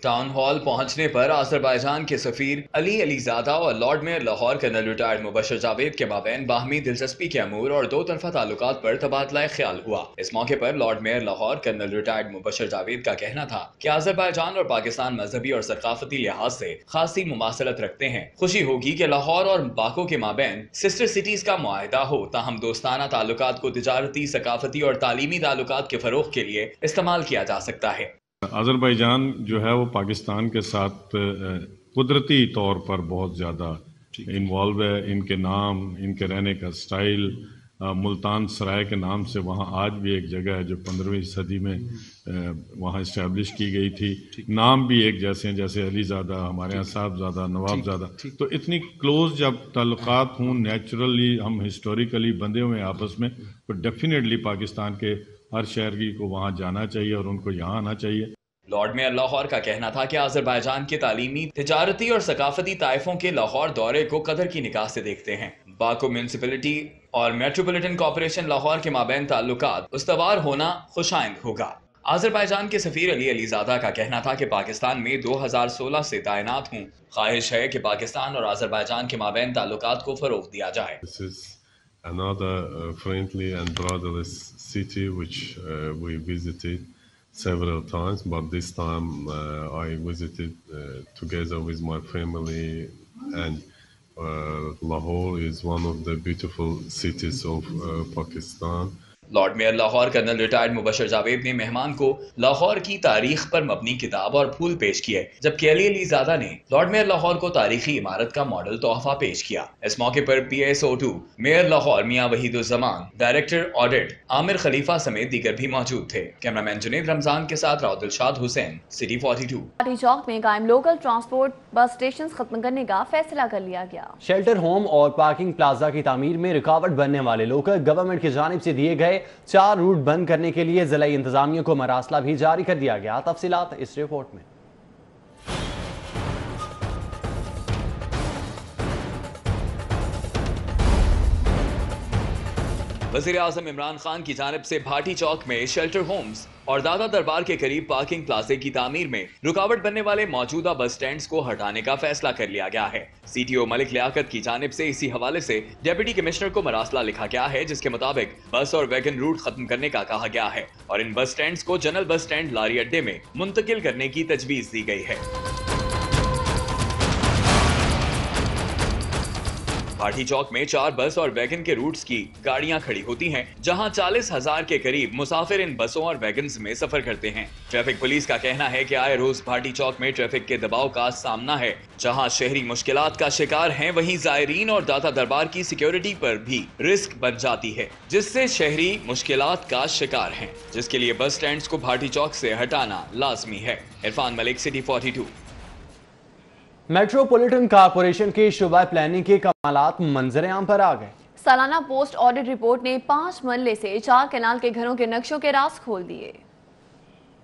टाउन हॉल पहुंचने पर आज़रबाईजान के सफीर अली अलीजादा और lord mayor Lahore colonel retired Mubashir Javed के माबैन बाहमी दिलचस्पी के अमूर और 2 तरफा ताल्लुकात पर तबादला ख्याल हुआ। इस मौके पर lord mayor Lahore colonel retired Mubashir Javed का कहना था कि आज़रबाईजान और पाकिस्तान मजहबी और सकाफती लिहाज से खासी मुमासलत रखते हैं। खुशी होगी कि लाहौर और बाको के माबैन सिस्टर सिटीज का मुआहदा हो, ताहम दोस्ताना ताल्लुकात को तिजारती, सकाफती और तालीमी ताल्लुकात के फरोग के लिए इस्तेमाल किया जा सकता है। आज़रबाईजान जो है वो पाकिस्तान के साथ कुदरती तौर पर बहुत ज़्यादा इन्वॉल्व है। इनके नाम, इनके रहने का स्टाइल मुल्तान सराय के नाम से वहाँ आज भी एक जगह है जो 15वीं सदी में वहाँ इस्टेब्लिश की गई थी। नाम भी एक जैसे हैं, जैसे अलीज़ादा, हमारे यहाँ साहबजादा, नवाबजादा। तो इतनी क्लोज जब ताल्लुकात हों, नेचुरली हम हिस्टोरिकली बंधे हुए आपस में, तो डेफिनेटली पाकिस्तान के हर शहरी को वहाँ जाना चाहिए और उनको यहाँ आना चाहिए। लॉर्ड मेयर लाहौर का कहना था कि आज़रबाईजान के तालीमी, तिजारती और सकाफती ताइफों के लाहौर दौरे को कदर की निगाह से देखते हैं। बाको म्यूनिसिपैलिटी और मेट्रोपॉलिटन कॉर्पोरेशन लाहौर के माबैन ताल्लुकात उस्तवार होना खुशाइंद होगा। आज़रबाईजान के सफीर अली अलीज़ादा का कहना था कि पाकिस्तान में 2016 से तैनात हूँ। ख्वाहिश है कि पाकिस्तान और आज़रबाईजान के माबैन ताल्लुकात को फरोग दिया जाए। Another friendly and brotherless city which we visited several times, but this time I visited together with my family, and Lahore is one of the beautiful cities of Pakistan. Lord mayor Lahore colonel retired Mubashar Javed ने मेहमान को लाहौर की तारीख पर मबनी किताब और फूल पेश किए, जबकि अली अलीज़ादा ने लॉर्ड मेयर लाहौर को तारीखी इमारत का मॉडल तोहफा पेश किया। इस मौके पर PSO2 मेयर लाहौर मियां वहीदुज़्ज़मान, डायरेक्टर ऑडिट आमिर खलीफा समेत दीगर भी मौजूद थे। कैमरामैन जुनेद रमजान के साथ राव दिलशाद हुसैन, सिटी 42। पार्टी चौक में कायम लोकल ट्रांसपोर्ट बस स्टेशन खत्म करने का फैसला कर लिया गया। शेल्टर होम और पार्किंग प्लाजा की तामीर में रुकावट बनने वाले लोकल गवर्नमेंट की जानिब से दिए गए 4 रूट बंद करने के लिए जिला इंतजामिया को मरासला भी जारी कर दिया गया। तफसीलात इस रिपोर्ट में। वज़ीर आज़म इमरान खान की जानिब से भाटी चौक में शेल्टर होम्स और दादा दरबार के करीब पार्किंग प्लाजे की तामीर में रुकावट बनने वाले मौजूदा बस स्टैंड को हटाने का फैसला कर लिया गया है। CTO मलिक लियाकत की जानिब से इसी हवाले से डेप्यूटी कमिश्नर को मरासला लिखा गया है, जिसके मुताबिक बस और वैगन रूट खत्म करने का कहा गया है और इन बस स्टैंड को जनरल बस स्टैंड लारी अड्डे में मुंतकिल करने की तजवीज दी गई है। भाटी चौक में 4 बस और वैगन के रूट्स की गाड़ियां खड़ी होती हैं, जहां 40,000 के करीब मुसाफिर इन बसों और वैगन्स में सफर करते हैं। ट्रैफिक पुलिस का कहना है कि आए रोज भाटी चौक में ट्रैफिक के दबाव का सामना है। जहां शहरी मुश्किलात का शिकार हैं, वहीं जायरीन और दाता दरबार की सिक्योरिटी पर भी रिस्क बन जाती है, जिससे शहरी मुश्किलात का शिकार हैं, जिसके लिए बस स्टैंड को भाटी चौक से हटाना लाजमी है। Irfan Malik, city 42। Metropolitan corporation के शुबा प्लानिंग के कमालात मंजर-ए-आम पर आ गए। सालाना पोस्ट ऑडिट रिपोर्ट ने 5 मरले से 4 कैनाल के घरों के नक्शों के राज खोल दिए।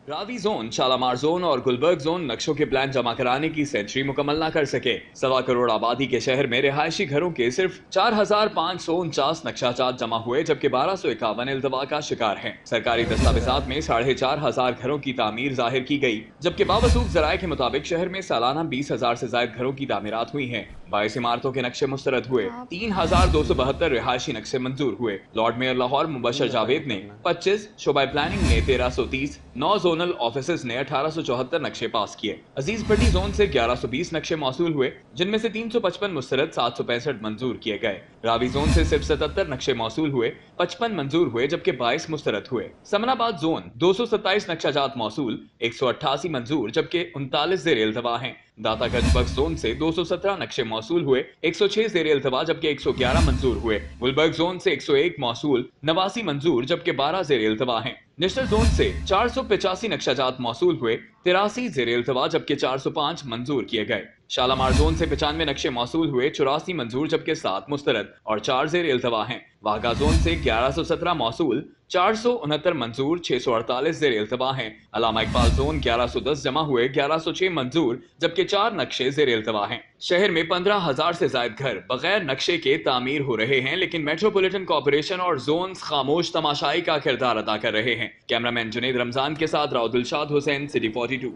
रावी जोन, शालामार जोन और गुलबर्ग जोन नक्शों के प्लान जमा कराने की सेंचुरी मुकम्मल न कर सके। 1.25 करोड़ आबादी के शहर में रिहायशी घरों के सिर्फ 4,549 नक्शाचात जमा हुए, जबकि 1251 इल्तवा का शिकार हैं। सरकारी दस्तावेजात में 4,500 घरों की तामीर जाहिर की गई, जबकि बावसूख जराये के मुताबिक शहर में सालाना 20,000 से ज्यादा घरों की तामीरात हुई हैं। 22 इमारतों के नक्शे मुस्तरद हुए, 3,272 रिहायशी नक्शे मंजूर हुए। लॉर्ड मेयर लाहौर मुबशर जावेद ने 25, शोबा प्लानिंग ने 1330, 9 जोनल ऑफिसर्स ने 1874 नक्शे पास किए। अजीज भट्टी जोन से 1120 नक्शे मौसूल हुए, जिनमें से 355 मुस्तरद, 765 मंजूर किए गए। रावी जोन से सिर्फ 77 नक्शे मौसूल हुए, 55 मंजूर हुए, जबकि 22 मुस्तरद हुए। समनाबाद जोन 227 नक्शाजात मौसूल, 188 मंजूर, जबकि 39 ज़ेर इल्तवा हैं। दातागंज बक्स जोन से 217 नक्शे मौसूल हुए, 106 ज़ेर इल्तवा, जबकि 111 मंजूर हुए। गुलबर्ग जोन से 101 मौसूल, 89 मंजूर, जबकि 12 ज़ेर इल्तवा हैं। नेशनल जोन से 485 नक्शाजात मौसूल हुए, 83 ज़ेर इल्तवा, जबकि 405 मंजूर किए गए। शालामार जोन से 95 नक्शे मौसूल हुए, 84 मंजूर, जबकि 7 मुस्तरद और 4 ज़ेर इल्तवा हैं। वाघा जोन से 1117 मौसूल, 469 मंजूर, 648 ज़ेर इल्तवा हैं। अलामा इकबाल जोन 1110 जमा हुए, 1106 मंजूर, जबकि 4 नक्शे ज़ेर इल्तवा हैं। शहर में 15,000 से ज्यादा घर बगैर नक्शे के तामीर हो रहे हैं, लेकिन मेट्रोपॉलिटन कॉर्पोरेशन और जोन्स खामोश तमाशाई का किरदार अदा कर रहे हैं। कैमरामैन जुनेद रमजान के साथ राव दिलशाद हुसैन, सिटी 42।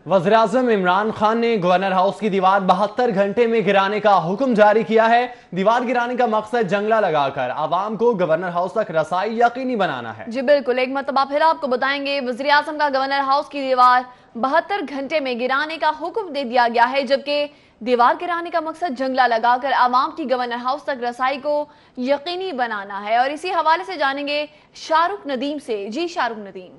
वज़ीर आज़म इमरान खान ने गवर्नर हाउस की दीवार 72 घंटे में गिराने का हुक्म जारी किया है। दीवार गिराने का मकसद जंगला लगाकर आवाम को गवर्नर हाउस तक रसाई यकीनी बनाना है। जी बिल्कुल, एक मरतबा फिर आपको बताएंगे, वज़ीर आज़म का गवर्नर हाउस की दीवार 72 घंटे में गिराने का हुक्म दे दिया गया है, जबकि दीवार गिराने का मकसद जंगला लगाकर आवाम की गवर्नर हाउस तक रसाई को यकीनी बनाना है। और इसी हवाले से जानेंगे शाहरुख नदीम से। जी शाहरुख नदीम।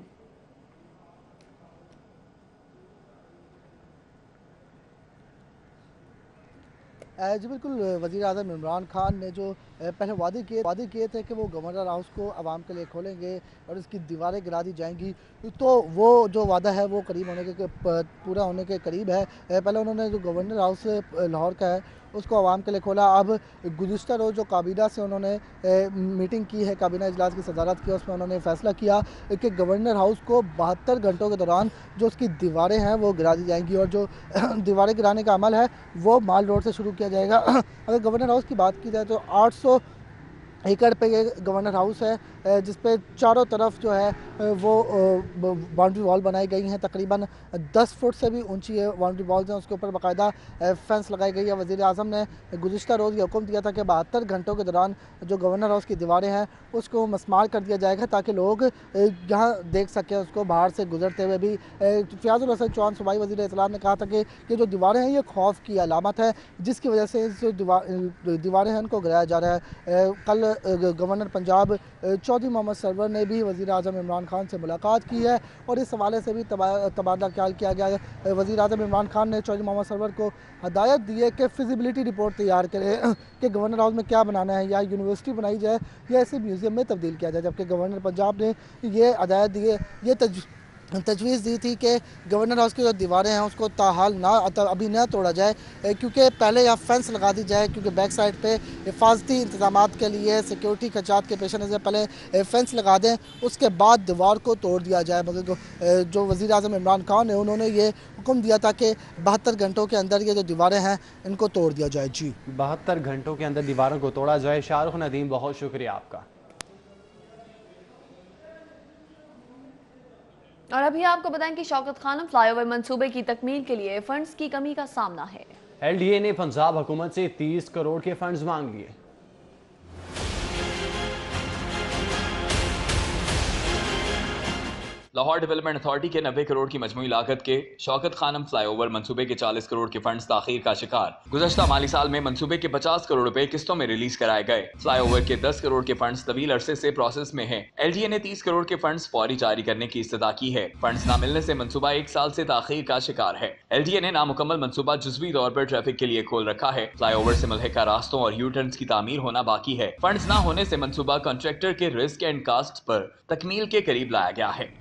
जी बिल्कुल, वज़ीर आज़म इमरान खान ने जो पहले वादे किए थे कि वो गवर्नर हाउस को आवाम के लिए खोलेंगे और इसकी दीवारें गिरा दी जाएंगी, तो वो जो वादा है वो करीब होने के पूरा होने के करीब है। पहले उन्होंने जो गवर्नर हाउस लाहौर का है उसको आवाम के लिए खोला। अब गुज़िश्ता रोज़ जो काबीना से उन्होंने मीटिंग की है, काबीना इजलास की सदारत की, उसमें उन्होंने फैसला किया कि गवर्नर हाउस को 72 घंटों के दौरान जो उसकी दीवारें हैं वो गिरा दी जाएंगी और जो दीवारें गिराने का अमल है वो माल रोड से शुरू किया जाएगा। अगर गवर्नर हाउस की बात की जाए तो 800 एकड़ पे ये गवर्नर हाउस है, जिस पे चारों तरफ जो है वो बाउंड्री वॉल बनाई गई हैं। तकरीबन 10 फुट से भी ऊंची है बाउंड्री वॉल्स हैं, उसके ऊपर बाकायदा फेंस लगाई गई है। वज़ीर आज़म ने गुज़िश्ता रोज़ ये हुक्म दिया था कि 72 घंटों के दौरान जो गवर्नर हाउस की दीवारें हैं उसको मस्मार कर दिया जाएगा ताकि लोग यहाँ देख सकें उसको बाहर से गुजरते हुए भी। फ़याज़ुल हसन चौहान सूबाई वज़ीर इत्तलात ने कहा था कि ये जो दीवारें हैं ये खौफ की अलामत है, जिसकी वजह से जो दीवारें हैं उनको गिराया जा रहा है। कल गवर्नर पंजाब चौधरी मोहम्मद सरवर ने भी वज़ीर आज़म इमरान खान से मुलाकात की है और इस हवाले से भी तबादला ख्याल किया गया है। वज़ीर आज़म इमरान खान ने चौधरी मोहम्मद सरवर को हदायत दी है कि फिजिबिलिटी रिपोर्ट तैयार करें कि गवर्नर हाउस में क्या बनाना है, या यूनिवर्सिटी बनाई जाए या इसे म्यूज़ियम में तब्दील किया जाए। जबकि गवर्नर पंजाब ने ये हदायत दी है, ये तजवीज़ दी थी कि गवर्नर हाउस की जो दीवारें हैं उसको ताहाल अभी ना तोड़ा जाए, क्योंकि पहले यहाँ फेंस लगा दी जाए, क्योंकि बैक साइड पे हिफाजती इंतजामात के लिए सिक्योरिटी खदशात के पेश नज़र पहले फेंस लगा दें, उसके बाद दीवार को तोड़ दिया जाए। मगर जो वज़ीर आज़म इमरान खान है उन्होंने ये हुक्म दिया था कि 72 घंटों के अंदर ये जो दीवारें हैं इनको तोड़ दिया जाए। जी 72 घंटों के अंदर दीवारों को तोड़ा जाए। शाहरुख नदीम, बहुत शुक्रिया आपका। और अभी आपको बताएं कि शौकत खानम फ्लाईओवर मंसूबे की तकमील के लिए फंड्स की कमी का सामना है। LDA ने पंजाब हुकूमत से 30 करोड़ के फंड्स मांग लिए। लाहौर डेवलपमेंट अथॉरिटी के 90 करोड़ की मजमूई लागत के शौकत खानम फ्लाईओवर मंसूबे के 40 करोड़ के फंड्स ताखीर का शिकार। गुज़श्ता माली साल में मंसूबे के 50 करोड़ रुपए किस्तों में रिलीज कराए गए। फ्लाईओवर के 10 करोड़ के फंड्स तवील अरसे से प्रोसेस में हैं। LDA ने 30 करोड़ के फंड्स फौरी जारी करने की इस्तदा की है। फंड्स न मिलने से मंसूबा 1 साल से ताखीर का शिकार है। LDA ने नामुकम्मल मंसूबा जुज़वी तौर पर ट्रैफिक के लिए खोल रखा है। फ्लाईओवर से मुल्हिका रास्तों और यू टर्न्स की तामीर होना बाकी है। फंड्स न होने से मंसूबा कॉन्ट्रैक्टर के रिस्क एंड कास्ट पर तकमील के करीब लाया गया है।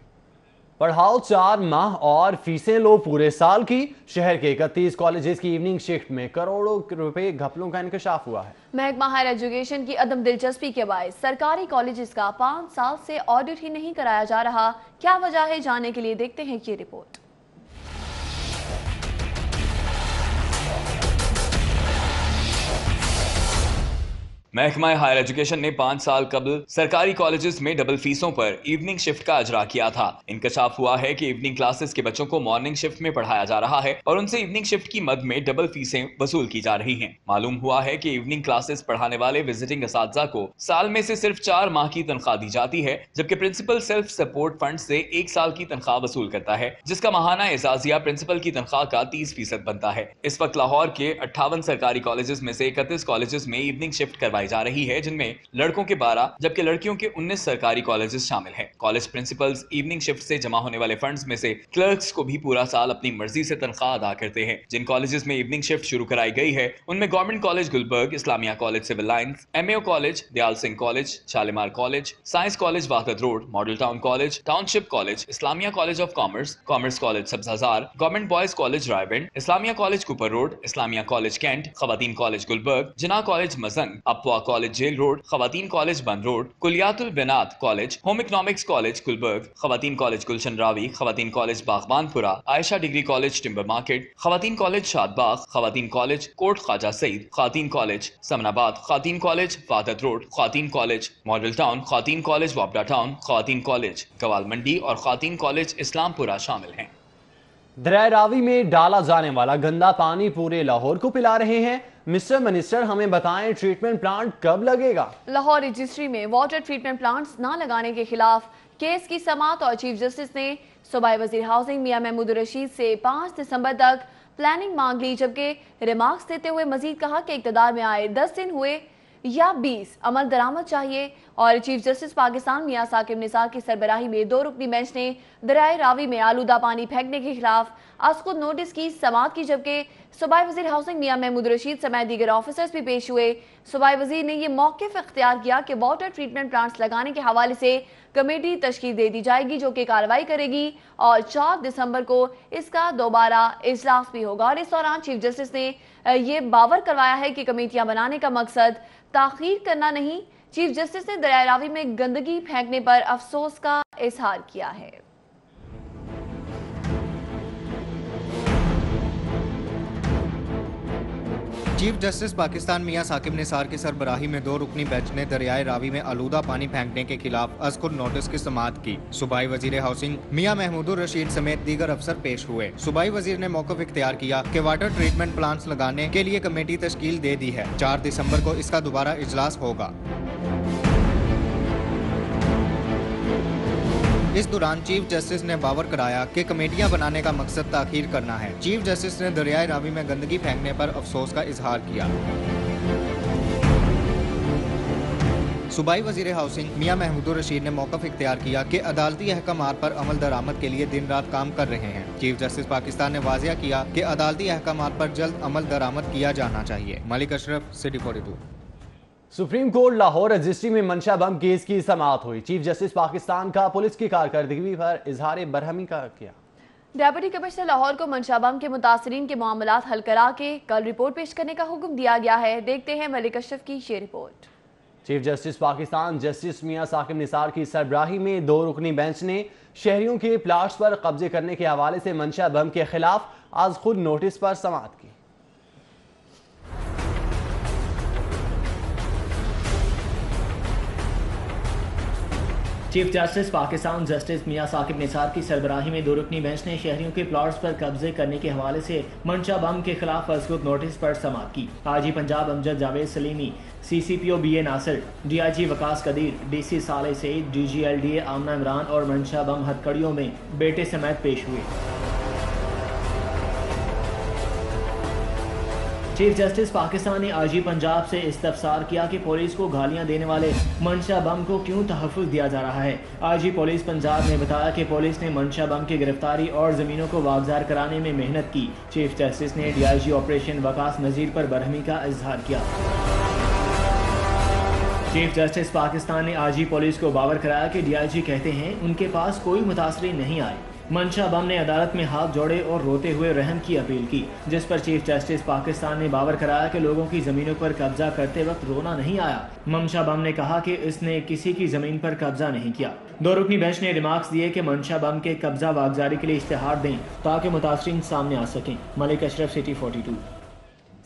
पढ़ाओ 4 माह और फीसें लो पूरे साल की। शहर के 31 कॉलेजेस की इवनिंग शिफ्ट में करोड़ों रुपए घपलों का इंकशाफ हुआ है। महकमा हायर एजुकेशन की अदम दिलचस्पी के बायस सरकारी कॉलेजेस का 5 साल से ऑडिट ही नहीं कराया जा रहा। क्या वजह है, जानने के लिए देखते हैं ये रिपोर्ट। महकमा हायर एजुकेशन ने 5 साल कबल सरकारी कॉलेजेस में डबल फीसों पर इवनिंग शिफ्ट का अजरा किया था। इंकशाफ हुआ है कि इवनिंग क्लासेस के बच्चों को मॉर्निंग शिफ्ट में पढ़ाया जा रहा है और उनसे इवनिंग शिफ्ट की मद में डबल फीसें वसूल की जा रही हैं। मालूम हुआ है कि इवनिंग क्लासेस पढ़ाने वाले विजिटिंग असातिज़ा को साल में से सिर्फ 4 माह की तनख्वाह दी जाती है, जबकि प्रिंसिपल सेल्फ सपोर्ट फंड से 1 साल की तनख्वाह वसूल करता है, जिसका माहाना एजाजिया प्रिंसिपल की तनख्वाह का 30% बनता है। इस वक्त लाहौर के 58 सरकारी कॉलेजेस में से 31 कॉलेजेस में इवनिंग शिफ्ट करवाई जा रही है, जिनमें लड़कों के 12 जबकि लड़कियों के 19 सरकारी कॉलेजेस शामिल हैं। कॉलेज प्रिंसिपल्स इवनिंग शिफ्ट से जमा होने वाले फंड्स में से क्लर्क्स को भी पूरा साल अपनी मर्जी से तनख्वाह अदा करते हैं। जिन कॉलेजेस में इवनिंग शिफ्ट शुरू कराई गई है उनमें government college Gulberg, Islamia college civil lines, MAO college, Dyal Singh college, Shalimar college, science college Wahdat road, model town college, township college, Islamia college of commerce, commerce college Sabzazar, government boys college Raiwind, Islamia college Cooper road, Islamia college cantt, खवातीन कॉलेज गुलबर्ग, जिना कॉलेज मजंग, अपवा कॉलेज जेल रोड, खवातीन college Bund road, कुलियातुल बिनात college, home economics college Gulberg, खवातीन कॉलेज गुलशन रावी, खवातीन college Baghbanpura, Ayesha degree college timber market, खवातीन कॉलेज शादबाग, खवातीन कॉलेज कोट ख्वाजा सईद, खवातीन कॉलेज समनाबाद, खवातीन कॉलेज वाहदत रोड, खवातीन कॉलेज मॉडल टाउन, खवातीन कॉलेज वापडा टाउन, खवातीन कॉलेज गवाल मंडी और खवातीन कॉलेज इस्लामपुरा शामिल हैं। दरिया रावी में डाला जाने वाला गंदा पानी पूरे लाहौर को पिला रहे हैं। मिस्टर मिनिस्टर, हमें बताएं ट्रीटमेंट प्लांट कब लगेगा? लाहौर रजिस्ट्री में वाटर ट्रीटमेंट प्लांट्स न लगाने के खिलाफ केस की समाअत और चीफ जस्टिस ने सूबाई वजीर हाउसिंग मियां महमूद रशीद से 5 दिसंबर तक प्लानिंग मांग ली, जबकि रिमार्क्स देते हुए मजीद कहा कि इक़्तिदार में आए 10 दिन हुए या 20 अमल दरामद चाहिए। और चीफ जस्टिस पाकिस्तान मियां साकिब निसार की सरबराही में 2 रुकनी बेंच ने दरियाए रावी में आलूदा पानी फेंकने के खिलाफ आज खुद नोटिस की समाअत की, जबकि सूबाई वजीर हाउसिंग मियां महमूद रशीद समेत दीगर ऑफिसर्स भी पेश हुए। सूबाई वजीर ने यह मौक़िफ़ इख्तियार किया कि वाटर ट्रीटमेंट प्लांट्स लगाने के हवाले से कमेटी तश्कील दे दी जाएगी जो कि कार्रवाई करेगी और 4 दिसंबर को इसका दोबारा इजलास भी होगा। और इस दौरान चीफ जस्टिस ने ये बावर करवाया है कि कमेटियां बनाने का मकसद ताख़ीर करना नहीं। चीफ जस्टिस ने दरिया रावी में गंदगी फेंकने पर अफसोस का इजहार किया है। चीफ जस्टिस पाकिस्तान मियां साकिब निसार की सरबराही में 2 रुकनी बेंच ने दरियाए रावी में आलूदा पानी फेंकने के खिलाफ अज़कुर नोटिस की समाअत की। सूबाई वजीर हाउसिंग मियां महमूद रशीद समेत दीगर अफसर पेश हुए। सूबाई वजीर ने मौक़िफ़ इख्तियार किया कि वाटर ट्रीटमेंट प्लांट्स लगाने के लिए कमेटी तश्कील दे दी है। 4 दिसंबर को इसका दोबारा इजलास होगा। इस दौरान चीफ जस्टिस ने बावर कराया कि कमेटियां बनाने का मकसद ताख़ीर करना है। चीफ जस्टिस ने दरियाए रावी में गंदगी फेंकने पर अफसोस का इजहार किया। सूबाई वजीर हाउसिंग मियां महमूद रशीद ने मौक़िफ़ इख्तियार किया कि अदालती अहकामात पर अमल दरामद के लिए दिन रात काम कर रहे हैं। चीफ जस्टिस पाकिस्तान ने वाज़िया किया कि अदालती अहकामात पर जल्द अमल दरामद किया जाना चाहिए। Malik Ashraf, city 42। Supreme court Lahore registry में मंशा बम केस की समाअत हुई। चीफ जस्टिस पाकिस्तान का पुलिस की कारकर्दगी पर इजहार बरहमी का किया। डेप्यूटी कमिश्नर लाहौर को मंशा बम के मुतासरीन के मामलात हल करा के कल रिपोर्ट पेश करने का हुक्म दिया गया है। देखते हैं मलिक अशरफ की ये report. Chief justice Pakistan justice Mian Saqib Nisar की सरबराही में 2 रुकनी बेंच ने शहरियों के प्लाट्स पर कब्जे करने के हवाले से मंशा बम के खिलाफ आज खुद नोटिस पर समाअत की। Chief justice Pakistan justice Mian Saqib Nisar की सरबराही में 2 रुकनी बेंच ने शहरियों के प्लॉट्स पर कब्जे करने के हवाले से मंशा बम के खिलाफ मज़कूर नोटिस पर समाअत की। IG Punjab Amjad Javed Saleemi, CCPO BA Nasir, DIG Waqas Qadeer, DC Saleh Saeed, DG LDA आमना इमरान और मंशा बम हथकड़ियों में बेटे समेत पेश हुए। चीफ जस्टिस पाकिस्तान ने आजी पंजाब से इस्तफसार किया कि पुलिस को गालियां देने वाले मंशा बम को क्यों तहफ़्फ़ुज़ दिया जा रहा है। आजी पुलिस पंजाब ने बताया कि पुलिस ने मंशा बम की गिरफ्तारी और ज़मीनों को वागज़ार कराने में मेहनत की। चीफ जस्टिस ने DIG ऑपरेशन वकास नज़ीर पर बरहमी का इजहार किया। चीफ जस्टिस पाकिस्तान ने आजी पुलिस को बावर कराया कि DIG कहते हैं उनके पास कोई मुतासरीन नहीं आए। मंशा बम ने अदालत में हाथ जोड़े और रोते हुए रहम की अपील की, जिस पर चीफ जस्टिस पाकिस्तान ने बावर कराया कि लोगों की ज़मीनों पर कब्जा करते वक्त रोना नहीं आया। मंशा बम ने कहा कि इसने किसी की ज़मीन पर कब्जा नहीं किया। 2 रुकनी बेंच ने रिमार्क्स दिए कि मंशा बम के कब्जा वागजारी के लिए इश्तिहार दें ताकि मुतासरीन सामने आ सकें। मलिक अशरफ, सिटी 42।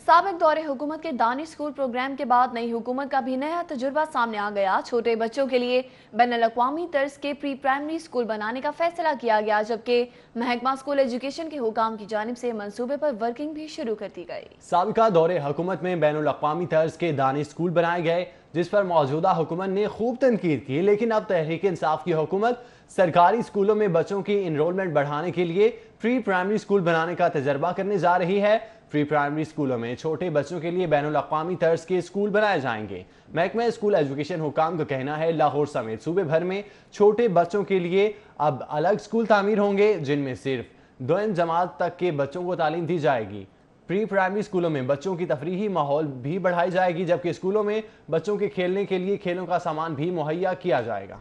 साबिक दौरे हुकूमत के दानिश स्कूल प्रोग्राम के बाद नई हुकूमत का भी नया तजुर्बा सामने आ गया। छोटे बच्चों के लिए बैनुल-अक़वामी तर्ज के प्री प्राइमरी स्कूल बनाने का फैसला किया गया, जबकि महकमा स्कूल एजुकेशन के हुकाम की जानिब से मंसूबे पर वर्किंग भी शुरू कर दी गई। साबिका दौरे हुकूमत में बैनुल-अक़वामी तर्ज के दानिश स्कूल बनाए गए, जिस पर मौजूदा हुकूमत ने खूब तनकीद की, लेकिन अब तहरीक इंसाफ की हुकूमत सरकारी स्कूलों में बच्चों की इनरोलमेंट बढ़ाने के लिए प्री प्राइमरी स्कूल बनाने का तजर्बा करने जा रही है। प्री प्राइमरी स्कूलों में छोटे बच्चों के लिए बैनुल-अक़वामी तर्ज के स्कूल बनाए जाएंगे। महकमा स्कूल एजुकेशन हुकाम का कहना है लाहौर समेत सूबे भर में छोटे बच्चों के लिए अब अलग स्कूल तामीर होंगे, जिनमें सिर्फ 2वीं जमात तक के बच्चों को तालीम दी जाएगी। प्री प्राइमरी स्कूलों में बच्चों की तफरीही माहौल भी बढ़ाई जाएगी, जबकि स्कूलों में बच्चों के खेलने के लिए खेलों का सामान भी मुहैया किया जाएगा।